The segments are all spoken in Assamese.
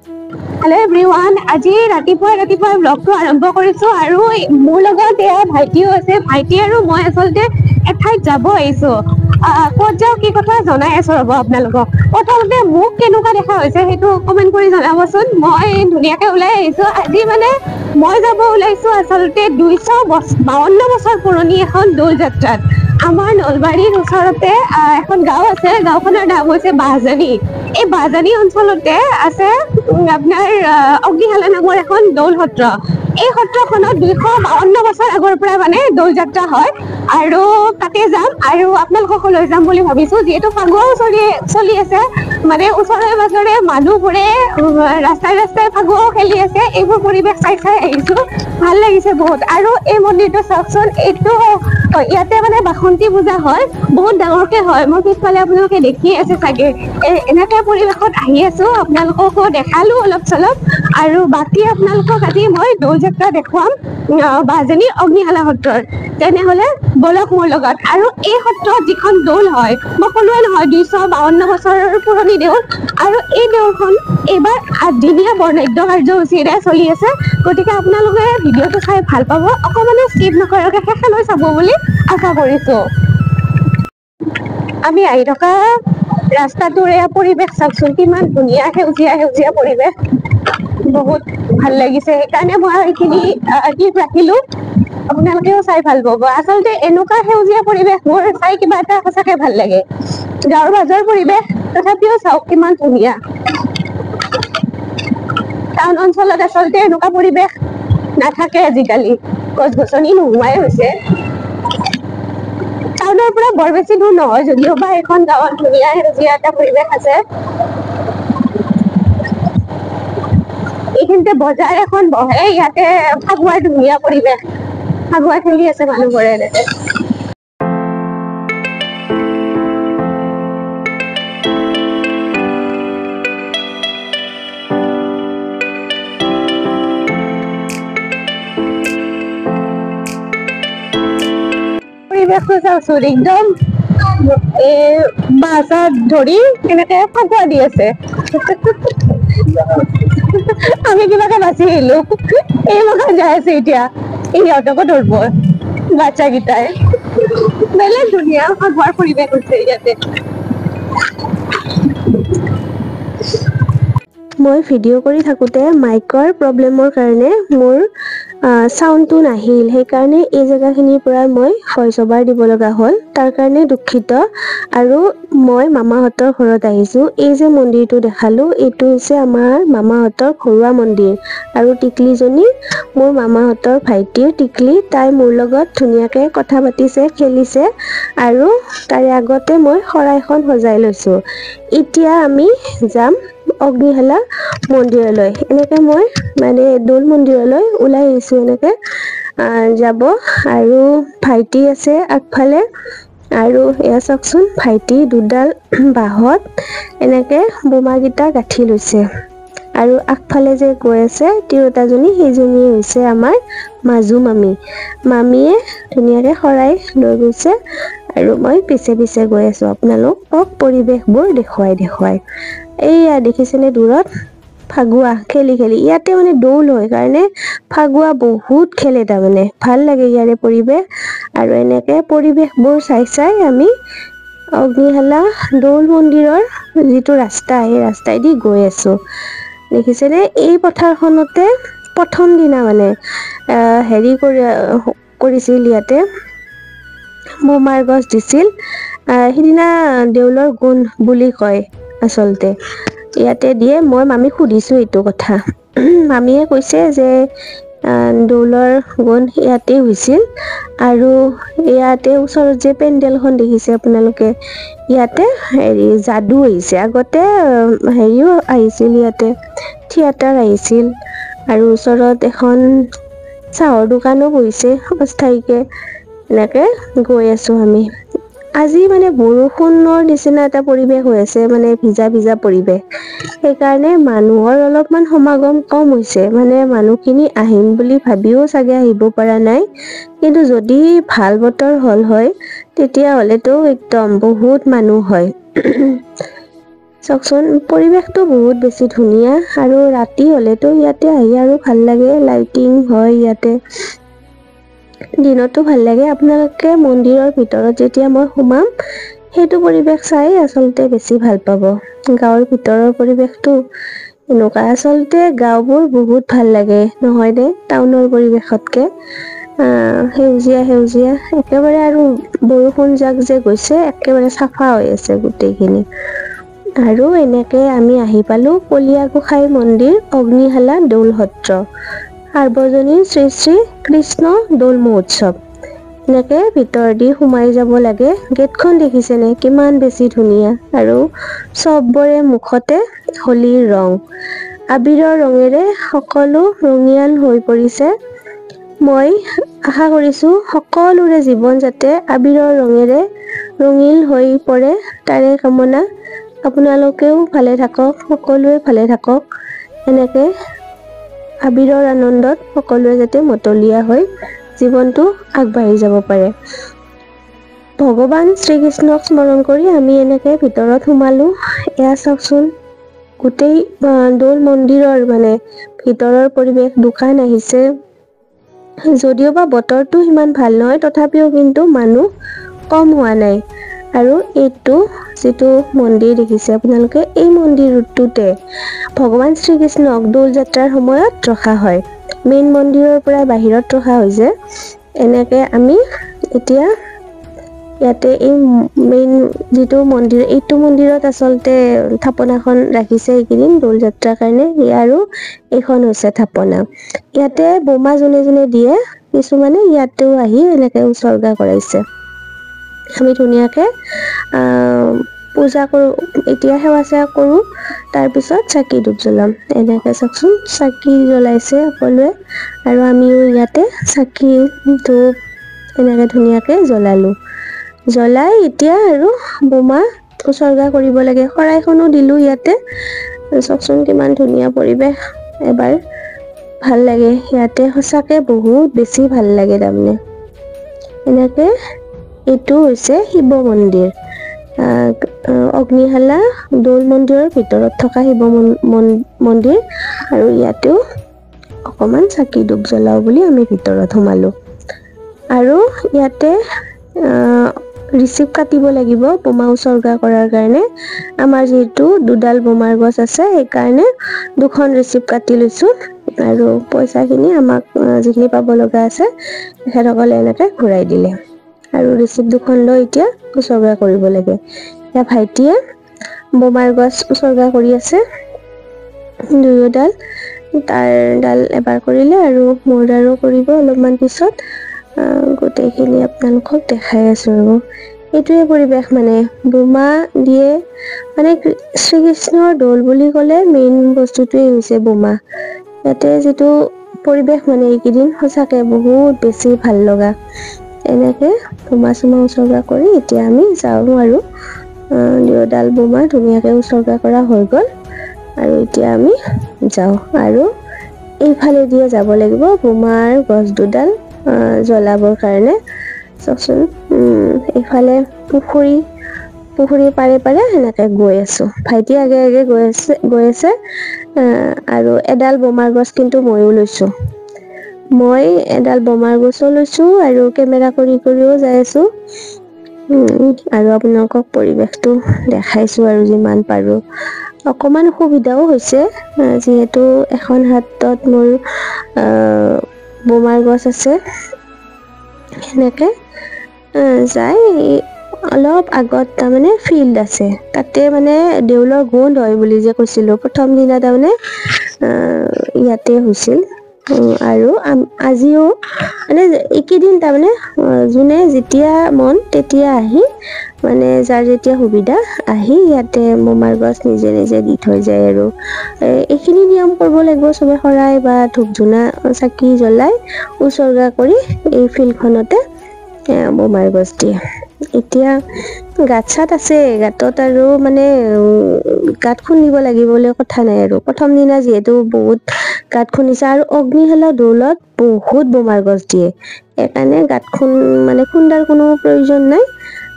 हेलो एवरीवन আজি ৰাতিপুৱা ব্লগটো আৰম্ভ কৰিছো আৰু মোৰ লগত এয়া ভাইটিও আছে ভাইটি আৰু মই আসলতে এঠাইত যাব আহিছো ক'ত যাও কি কথা জনাই আছো ৰব আপোনালোকক প্ৰথমতে মোক কেনেকুৱা দেখা হৈছে সেইটো কমেন্ট কৰি জনাবচোন মই ধুনীয়াকে ওলাই আহিছো আজি মানে মই যাব ওলাইছো আসলতে 252 বছৰ পুৰণি এখন দৌল যাত্ৰাত আমাৰ নলবাৰীৰ ওচৰতে এখন গাঁও আছে গাঁওখনৰ নাম হৈছে বাহজানী এই বাহজানী অঞ্চলতে আছে আপোনাৰ অগ্নিশালা নামৰ এখন দৌল সত্ৰ এই সত্ৰখনত 252 বছৰ আগৰ পৰা মানে দৌল যাত্ৰা হয় আৰু তাতে যাম আৰু আপোনালোকক লৈ যাম বুলি ভাবিছো যিহেতু ফাগুৱাও চলি আছে মানে ওচৰে পাজৰে মানুহবোৰে ৰাস্তাই ৰাস্তাই ফাগুৱাও খেলি আছে এইবোৰ পৰিৱেশ চাই আহিছো ভাল লাগিছে বহুত আৰু এই মন্দিৰটো চাওকচোন এইটো ইয়াতে মানে বাসন্তী পূজা হয় বহুত ডাঙৰকে হয় মোৰ পিছফালে আপোনালোকে দেখি আছে চাগে এনেকে পৰিৱেশত আহি আছো আপোনালোককো দেখালো অলপ চলপ আৰু বাকী আপোনালোকক আজি মই দৌল যাত্ৰা দেখুৱাম বাহজানী অগ্নিশালা সত্ৰৰ তেনেহলে বলক মোৰ লগত আৰু এই সত্ৰত যিখন দৌল হয় মই ক'লোৱে নহয় 252 বছৰৰ পুৰণি দেউল আৰু এই দেউলখন এইবাৰ 8 দিনীয়া বৰ্ণাঢ্য কাৰ্যসূচীৰে চলি আছে গতিকে আপোনালোকে ভিডিঅ'টো চাই ভাল পাব অকমানো স্কিপ নকৰাকৈ শেষলৈ চাব বুলি আশা কৰিছো আমি আহি থকা ৰাস্তাটোৰ এয়া পৰিৱেশ চাওকচোন কিমান ধুনীয়া সেউজীয়া পৰিৱেশ বহুত ভাল লাগিছে সেইকাৰণে মই এইখিনি ক্লিপ ৰাখিলো আপোনালোকেও চাই ভাল পাব আচলতে এনেকুৱা সেউজীয়া পৰিৱেশ মোৰ চাই কিবা এটা সঁচাকে ভাল লাগে গাঁৱৰ মাজৰ পৰিৱেশ তথাপিও চাওক কিমান ধুনীয়া টাউন অঞ্চলত আচলতে এনেকুৱা পৰিৱেশ নাথাকে আজিকালি গছ গছনি নোহোৱাই হৈছে টাউনৰ পৰা বৰ বেছি দূৰ নহয় যদিও বা এখন গাঁৱত ধুনীয়া সেউজীয়া এটা পৰিৱেশ আছে এইখিনিতে বজাৰ এখন বহে ইয়াতে ফাগুৱাৰ ধুনীয়া পৰিৱেশ ফাগুৱা খেলি আছে মানুহবোৰে এনেকে পৰিৱেশটো চাওকচোন একদম বাছা ধৰি এনেকে ফাকুৱা দি আছে আমি কিবাকে বাচি আহিলো এই মকা যাই আছে এতিয়া ইহঁতকো ধৰিব বাচ্চা কেইটাই বেলেগ ধুনীয়া ফাকুৱাৰ পৰিৱেশ হৈছে ইয়াতে মই ভিডিঅ' কৰি থাকোঁতে মাইকৰ প্ৰব্লেমৰ কাৰণে মোৰ সাউণ্ডটো নাহিল সেইকাৰণে এই জেগাখিনিৰ পৰা মই ভইচ অভাৰ দিব লগা হ'ল তাৰ কাৰণে দুখিত আৰু মই মামাহঁতৰ ঘৰত আহিছোঁ এই যে মন্দিৰটো দেখালো এইটো হৈছে আমাৰ মামাহঁতৰ ঘৰুৱা মন্দিৰ আৰু টিকলিজনী মোৰ মামাহঁতৰ ভাইটিৰ টিকলি তাই মোৰ লগত ধুনীয়াকৈ কথা পাতিছে খেলিছে আৰু তাৰে আগতে মই শৰাইখন সজাই লৈছোঁ এতিয়া আমি যাম অগ্নিশালা মন্দিৰলৈ এনেকে মই মানে দৌল মন্দিৰলৈ ওলাই আহিছো এনেকে যাব আৰু ভাইটি আছে আগফালে আৰু এয়া চাওকচোন ভাইটি দুডাল বাহত এনেকে বোমাকেইটা গাঁঠি লৈছে আৰু আগফালে যে গৈ আছে তিৰোতাজনী সেইজনী হৈছে আমাৰ মাজু মামীয়ে ধুনীয়াকৈ শৰাই লৈ গৈছে আৰু মই পিছে পিছে গৈ আছো আপোনালোকক পৰিৱেশবোৰ দেখুৱাই এইয়া দেখিছেনে দূৰত ফাগুৱা খেলি ইয়াতে মানে দৌল হয় কাৰণে ফাগুৱা বহুত খেলে তাৰমানে ভাল লাগে ইয়াৰে পৰিৱেশ আৰু এনেকে পৰিৱেশবোৰ চাই আমি অগ্নিশালা দৌল মন্দিৰৰ যিটো ৰাস্তা সেই ৰাস্তাইদি গৈ আছো দেখিছেনে এই পথাৰখনতে প্ৰথম দিনা মানে হেৰি কৰিছিল ইয়াতে বোমাৰ গছ দিছিল সিদিনা দেউলৰ গুণ বুলি কয় আচলতে ইয়াতে দিয়ে মই মামীক সুধিছো এইটো কথা মামীয়ে কৈছে যে দৌলৰ গুণ ইয়াতে হৈছিল আৰু ইয়াতে ওচৰত যে পেণ্ডেলখন দেখিছে আপোনালোকে ইয়াতে হেৰি যাদু আহিছে আগতে হেৰিও আহিছিল ইয়াতে থিয়েটাৰ আহিছিল আৰু ওচৰত এখন চাহৰ দোকানো বহিছে অস্থায়ীকে এনেকে গৈ আছো আমি আজি মানে বৰষুণৰ নিচিনা এটা পৰিৱেশ হৈ আছে মানে ভিজা পৰিৱেশ সেইকাৰণে মানুহৰ অলপমান সমাগম কম হৈছে মানে মানুহখিনি আহিম বুলি ভাবিও চাগে আহিব পৰা নাই কিন্তু যদি ভাল বতৰ হল হয় তেতিয়া হলেতো একদম বহুত মানুহ হয় চাওকচোন পৰিৱেশটো বহুত বেছি ধুনীয়া আৰু ৰাতি হ'লেতো ইয়াতে আহি আৰু ভাল লাগে, লাইটিং হয় ইয়াতে। দিনতো ভাল লাগে। আপোনালোকে মন্দিৰৰ ভিতৰত যেতিয়া মই সোমাম সেইটো পৰিৱেশ চাই আচলতে বেছি ভাল পাব। গাঁৱৰ ভিতৰৰ পৰিৱেশটো এনেকুৱা, আচলতে গাঁওবোৰ বহুত ভাল লাগে নহয়নে টাউনৰ পৰিৱেশতকে। সেউজীয়া সেউজীয়া একেবাৰে, আৰু বৰষুণ যাক যে গৈছে একেবাৰে চাফা হৈ আছে গোটেইখিনি। আৰু এনেকে আমি আহি পালো কলীয়াগোসাঁই মন্দিৰ, অগ্নিশালা, দৌল সত্ৰ, সাৰ্বজনীন শ্ৰী শ্ৰী কৃষ্ণ দৌল মহোৎসৱ। এনেকে ভিতৰ দি সোমাই যাব লাগে। গেটখন দেখিছেনে কিমান বেছি ধুনীয়া, আৰু চবৰে মুখতে হোলীৰ ৰং, আবিৰৰ ৰঙেৰে সকলো ৰঙিয়াল হৈ পৰিছে। মই আশা কৰিছো সকলোৰে জীৱন যাতে আবিৰৰ ৰঙেৰে ৰঙিল হৈ পৰে, তাৰে কামনা। আপোনালোকেও ভালে থাকক, সকলোৱে ভালে থাকক। এনেকে আবিৰৰ আনন্দত সকলোৱে যাতে মতলীয়া হৈ জীৱনটো আগবাঢ়ি যাব পাৰে। ভগৱান শ্ৰীকৃষ্ণক স্মৰণ কৰি আমি এনেকে ভিতৰত সোমালো। এয়া চাওকচোন গোটেই দৌল মন্দিৰৰ মানে ভিতৰৰ পৰিৱেশ। দোকান আহিছে, যদিও বা বতৰটো সিমান ভাল নহয় তথাপিও কিন্তু মানুহ কম হোৱা নাই। আৰু এইটো যিটো মন্দিৰ দেখিছে আপোনালোকে, এই মন্দিৰটোতে ভগৱান শ্ৰীকৃষ্ণক দৌল যাত্ৰাৰ সময়ত ৰখা হয়। মেইন মন্দিৰৰ পৰা বাহিৰত ৰখা হৈছে। এনেকে আমি এতিয়া ইয়াতে এই মেইন যিটো মন্দিৰ, এইটো মন্দিৰত আচলতে থাপনাখন ৰাখিছে এইকেইদিন দৌল যাত্ৰাৰ কাৰণে, আৰু এইখন হৈছে থাপনা। ইয়াতে বোমা যোনে যোনে দিয়ে কিছুমানে ইয়াতেও আহি এনেকে উচৰ্গা কৰাইছে। আমি ধুনীয়াকে পূজা কৰো, এতিয়া সেৱা চেৱা কৰো, তাৰপিছত চাকি ধূপ জ্বলাম। এনেকে চাওকচোন চাকি জ্বলাইছে সকলোৱে, আৰু আমিও ইয়াতে চাকি ধূপ এনেকে ধুনীয়াকে জ্বলালো। জ্বলাই এতিয়া আৰু বোমা উচৰ্গা কৰিব লাগে। শৰাইখনো দিলো ইয়াতে। চাওকচোন কিমান ধুনীয়া পৰিৱেশ, এবাৰ ভাল লাগে ইয়াতে, সঁচাকে বহুত বেছি ভাল লাগে তাৰমানে। এনেকে এইটো হৈছে শিৱ মন্দিৰ, অগ্নিশালা দৌল মন্দিৰৰ ভিতৰত থকা শিৱ মন্দিৰ। আৰু ইয়াতেও অকমান চাকি ধূপ জ্বলাও বুলি আমি ভিতৰত সোমালো। আৰু ইয়াতে ৰিচিপ্ট কাটিব লাগিব বোমা উচৰ্গা কৰাৰ কাৰণে। আমাৰ যিহেতু দুডাল বোমাৰ গছ আছে সেইকাৰণে দুখন ৰিচিপ্ট কাটি লৈছো, আৰু পইচাখিনি আমাক যিখিনি পাব লগা আছে তেখেতসকলে এনেকে ঘূৰাই দিলে। আৰু ৰিচিপ্ট দুখন লৈ এতিয়া উচৰ্গা কৰিব লাগে। এতিয়া ভাইটিয়ে বোমাৰ গছ উচৰ্গা কৰি আছে, দুয়োডাল। তাৰ ডাল এবাৰ কৰিলে আৰু মোৰ ডালো কৰিব অলপমান পিছত। গোটেইখিনি আপোনালোকক দেখাই আছো। আৰু এইটোৱে পৰিৱেশ, মানে বোমা দিয়ে মানে শ্ৰীকৃষ্ণৰ দৌল বুলি ক'লে মেইন বস্তুটোৱে হৈছে বোমা। ইয়াতে যিটো পৰিৱেশ মানে এইকেইদিন সঁচাকে বহুত বেছি ভাল লগা। এনেকে বোমা চোমা উচৰ্গা কৰি এতিয়া আমি যাওঁ, আৰু দুয়োডাল বোমা ধুনীয়াকে উচৰ্গা কৰা হৈ গ'ল। আৰু এতিয়া আমি যাওঁ, আৰু এইফালে দিয়ে যাব লাগিব বোমাৰ গছ দুডাল জ্বলাবৰ কাৰণে। চাওকচোন এইফালে পুখুৰী পাৰে পাৰে সেনেকে গৈ আছো। ভাইটি আগে আগে গৈ আছে। আৰু এডাল বোমাৰ গছ কিন্তু ময়ো লৈছো। মই এডাল বোমাৰ গছো লৈছো আৰু কেমেৰা কৰিও যাই আছো। আৰু আপোনালোকক পৰিৱেশটো দেখাইছো আৰু যিমান পাৰো। অকমান অসুবিধাও হৈছে, যিহেতু এখন হাতত মোৰ বোমাৰ গছ আছে। সেনেকে যাই অলপ আগত তাৰমানে ফিল্ড আছে, তাতে মানে দেউলৰ গোন্ধ হয় বুলি যে কৈছিলো প্ৰথম দিনা, তাৰমানে ইয়াতে হৈছিল। আৰু আজিও মানে এইকেইদিন তাৰমানে যোনে যেতিয়া মন তেতিয়া আহি, মানে যাৰ যেতিয়া সুবিধা আহি ইয়াতে বোমাৰ গছ নিজে নিজে দি থৈ যায়। আৰু এইখিনি নিয়ম কৰিব লাগিব চবে, শৰাই বা ধূপ ধূনা চাকি জ্বলাই উচৰ্গা কৰি এই ফিল্ডখনতে বোমাৰ গছ দিয়ে। এতিয়া গাঁত চাত আছে, গাঁতত আৰু মানে গাঁত খান্দিব লাগিবলৈ কথা নাই। আৰু প্ৰথম দিনা যিহেতু বহুত গাঁত খান্দিছে, আৰু অগ্নিশালা দৌলত বহুত বোমাৰ গছ দিয়ে, সেইকাৰণে গাঁত খান্দাৰ কোনো প্ৰয়োজন নাই।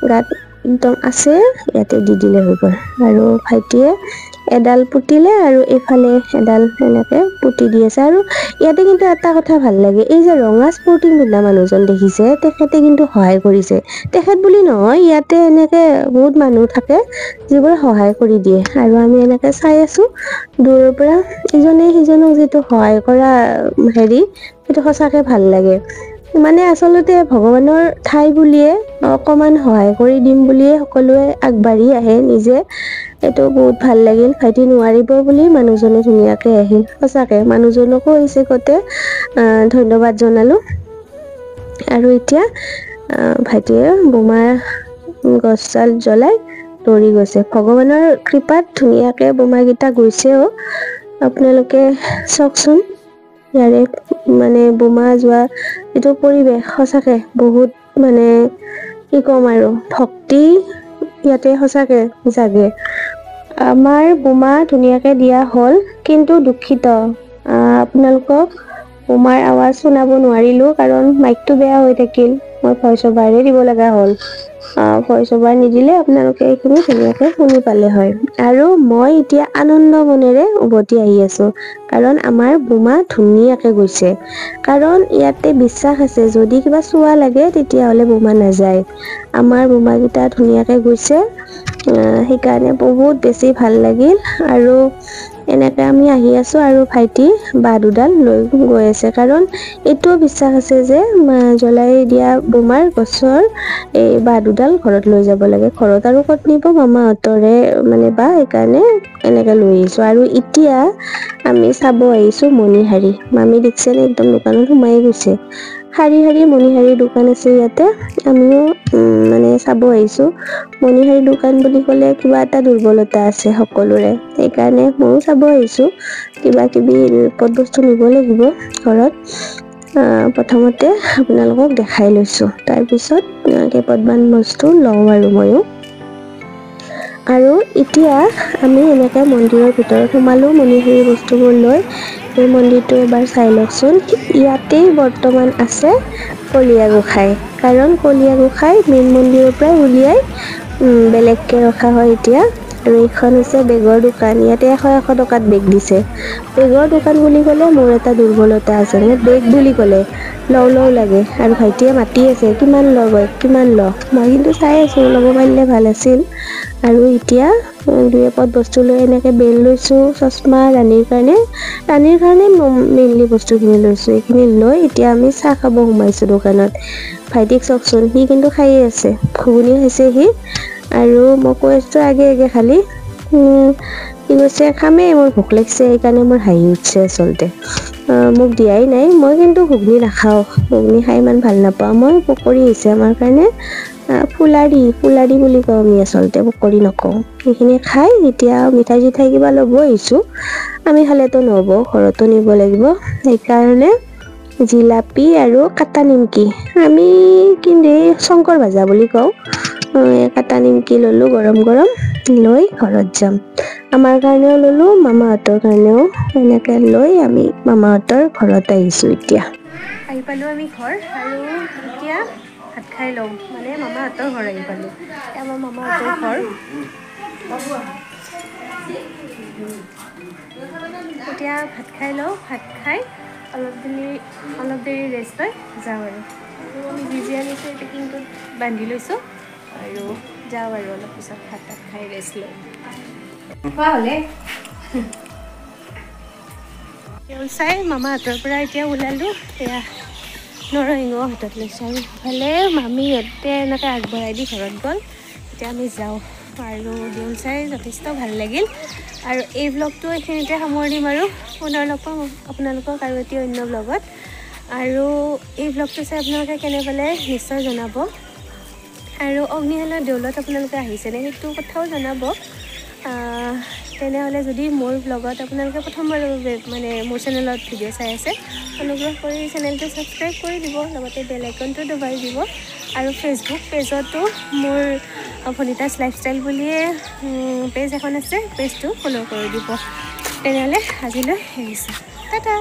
গাঁত একদম আছে ইয়াতে দি দিলে হৈ গ'ল। আৰু ভাইটিয়ে এডাল পুতিলে আৰু এইফালে এডাল এনেকে পুতি দি আছে। আৰু ইয়াতে কিন্তু এটা কথা ভাল লাগে, এই যে ৰঙা স্পৰ্টিং পিন্ধা মানুহজন দেখিছে, তেখেতে কিন্তু সহায় কৰিছে। তেখেত বুলি নহয়, ইয়াতে এনেকে বহুত মানুহ থাকে যিবোৰে সহায় কৰি দিয়ে। আৰু আমি এনেকে চাই আছো দূৰৰ পৰা, ইজনে সিজনক যিটো সহায় কৰা হেৰি, সেইটো সঁচাকে ভাল লাগে। মানে আচলতে ভগৱানৰ ঠাই বুলিয়ে অকমান সহায় কৰি দিম বুলিয়ে সকলোৱে আগবাঢ়ি আহে নিজে। এইটো বহুত ভাল লাগিল। ভাইটি নোৱাৰিব বুলি মানুহজনে ধুনীয়াকে আহিল। সঁচাকে মানুহজনকো হৈছে কতে ধন্যবাদ জনালো। আৰু এতিয়া ভাইটিয়ে বোমা গছডাল জ্বলাই দৌৰি গৈছে। ভগৱানৰ কৃপাত ধুনীয়াকে বোমাকেইটা গৈছেও। আপোনালোকে চাওকচোন ইয়াৰে মানে বোমা যোৱা এইটো পৰিৱেশ সঁচাকে বহুত মানে কি ক'ম আৰু, ভক্তি ইয়াতে সঁচাকে জাগে। আমাৰ বোমা ধুনীয়াকে দিয়া হ'ল, কিন্তু দুখিত আপোনালোকক বোমাৰ আৱাজ শুনাব নোৱাৰিলো, কাৰণ মাইকটো বেয়া হৈ থাকিল। মই ভইচ অভাৰহে দিব লগা হ'ল। ভইচ অভাৰ নিদিলে আপোনালোকে এইখিনি ধুনীয়াকে শুনি পালে হয়। আৰু মই এতিয়া আনন্দ মনেৰে উভতি আহি আছো, কাৰণ আমাৰ বোমা ধুনীয়াকে গৈছে। কাৰণ ইয়াতে বিশ্বাস আছে, যদি কিবা চুৱা লাগে তেতিয়াহলে বোমা নাযায়। আমাৰ বোমা কেইটা ধুনীয়াকে গৈছে, সেইকাৰণে বহুত বেছি ভাল লাগিল। আৰু এনেকে আমি আহি আছো আৰু ভাইটি বাঁহ দুডাল লৈ গৈ আছে, কাৰণ এইটোও বিশ্বাস আছে যে জ্বলাই দিয়া বোমাৰ গছৰ এই বাঁহ দুডাল ঘৰত লৈ যাব লাগে। ঘৰত আৰু ক'ত নিব, মামাহঁতৰে মানে বাঁহ, সেইকাৰণে এনেকে লৈ আহিছো। আৰু এতিয়া আমি চাব আহিছো মণিহাৰী। মামী দেখিছেনে, একদম দোকানত সোমাই গৈছে। শাৰী শাৰী মণিহাৰীৰ দোকান আছে ইয়াতে। আমিও মানে চাব আহিছো। মণিহাৰী দোকান বুলি ক'লে কিবা এটা দুৰ্বলতা আছে সকলোৰে, সেইকাৰণে ময়ো চাব আহিছো। কিবা কিবি বিপদ বস্তু নিব লাগিব ঘৰত। প্ৰথমতে আপোনালোকক দেখাই লৈছো, তাৰপিছত কেইপদমান বস্তু লওঁ আৰু ময়ো। আৰু এতিয়া আমি এনেকে মন্দিৰৰ ভিতৰত সোমালো মণিহাৰী বস্তুবোৰ লৈ। এই মন্দিৰটো এবাৰ চাই লওকচোন। ইয়াতেই বৰ্তমান আছে কলীয়া গোঁসাই, কাৰণ কলীয়া গোঁসাই মেইন মন্দিৰৰ পৰাই উলিয়াই বেলেগকে ৰখা হয় এতিয়া। আৰু এইখন হৈছে বেগৰ দোকান। ইয়াতে 100 টকাত বেগ দিছে। বেগৰ দোকান বুলি ক'লে মোৰ এটা দুৰ্বলতা আছে, মোৰ বেগ বুলি ক'লে লও লাগে। আৰু ভাইটিয়ে মাতি আছে, কিমান ল বেগ, কিমান ল। মই কিন্তু চাই আছো, ল'ব পাৰিলে ভাল আছিল। আৰু এতিয়া 2 এপদ বস্তু লৈ এনেকে বেল লৈছো, চশমা, ৰাণীৰ কাৰণে মেইনলি বস্তু খিনি লৈছো। এইখিনি লৈ এতিয়া আমি চাহ খাব সোমাইছো দোকানত। ভাইটিক চাওকচোন, সি কিন্তু খাইয়ে আছে, ঘুগুনি খাইছে সি। আৰু মই কৈ আছো আগে খালি কি কৈছে, খামেই, মোৰ ভোক লাগিছে। সেইকাৰণে মোৰ হাঁহি উঠছে আচলতে। মোক দিয়াই নাই। মই কিন্তু ঘুগনি নাখাওঁ, ঘুগনি খাই ইমান ভাল নাপাওঁ মই। পকৰী আহিছে আমাৰ কাৰণে, ফুলাৰি বুলি কওঁ আমি আচলতে, পকৰী নকওঁ। সেইখিনি খাই এতিয়া মিঠাই চিঠাই কিবা ল'ব আহিছো। আমি খালেতো নহ'ব, ঘৰতো নিব লাগিব। সেইকাৰণে জিলাপি আৰু কাটা নিমকি, আমি কিন্তু শংকৰ ভাজা বুলি কওঁ, কাটা নিমকি ললো গৰম গৰম, লৈ ঘৰত যাম। আমাৰ কাৰণেও ললো, মামাহঁতৰ কাৰণেও। এনেকে লৈ আমি মামাহঁতৰ ঘৰত আহিছো। এতিয়া আহি পালো আমি ঘৰ, আৰু এতিয়া ভাত খাই লওঁ। মানে মামাহঁতৰ ঘৰ আহি পালো, আমাৰ মামাহঁতৰ ঘৰ। এতিয়া ভাত খাই লওঁ, ভাত খাই অলপ দেৰি ৰেষ্ট লৈ যাওঁ। আৰু আমি যি আনিছোঁ এই পেকিংটোত বান্ধি লৈছোঁ, আৰু যাওঁ আৰু অলপ পিছত ভাত খাই ৰেষ্ট লৈ। খোৱা হ'লে চাই মামাহঁতৰ পৰা এতিয়া ওলালোঁ। সেয়া নৰসিংহ হাতত লৈছোঁ, আৰু ইফালে মামী ইয়াতে এনেকৈ আগবঢ়াই দি ঘৰত গ'ল। এতিয়া আমি যাওঁ। আৰু দেউল চাই যথেষ্ট ভাল লাগিল। আৰু এই ব্লগটো এইখিনিতে সামৰণি মাৰোঁ। পুনৰ লগ পাম আপোনালোকক আৰু এটি অন্য ব্লগত। আৰু এই ব্লগটো চাই আপোনালোকে কেনে পালে নিশ্চয় জনাব। আৰু অগ্নিশালা দেউলত আপোনালোকে আহিছেনে, সেইটো কথাও জনাব। তেনেহ'লে যদি মোৰ ব্লগত আপোনালোকে প্ৰথমবাৰৰ বাবে মানে মোৰ চেনেলত ভিডিঅ' চাই আছে, অনুগ্ৰহ কৰি চেনেলটো ছাবস্ক্ৰাইব কৰি দিব, লগতে বেল আইকনটো দবাই দিব। আৰু ফেচবুক পেজতো মোৰ ভনিতাছ লাইফষ্টাইল বুলিয়ে পেজ এখন আছে, পেজটো ফ'ল' কৰি দিব। তেনেহ'লে আজিলৈ এৰিছোঁ, টাটা।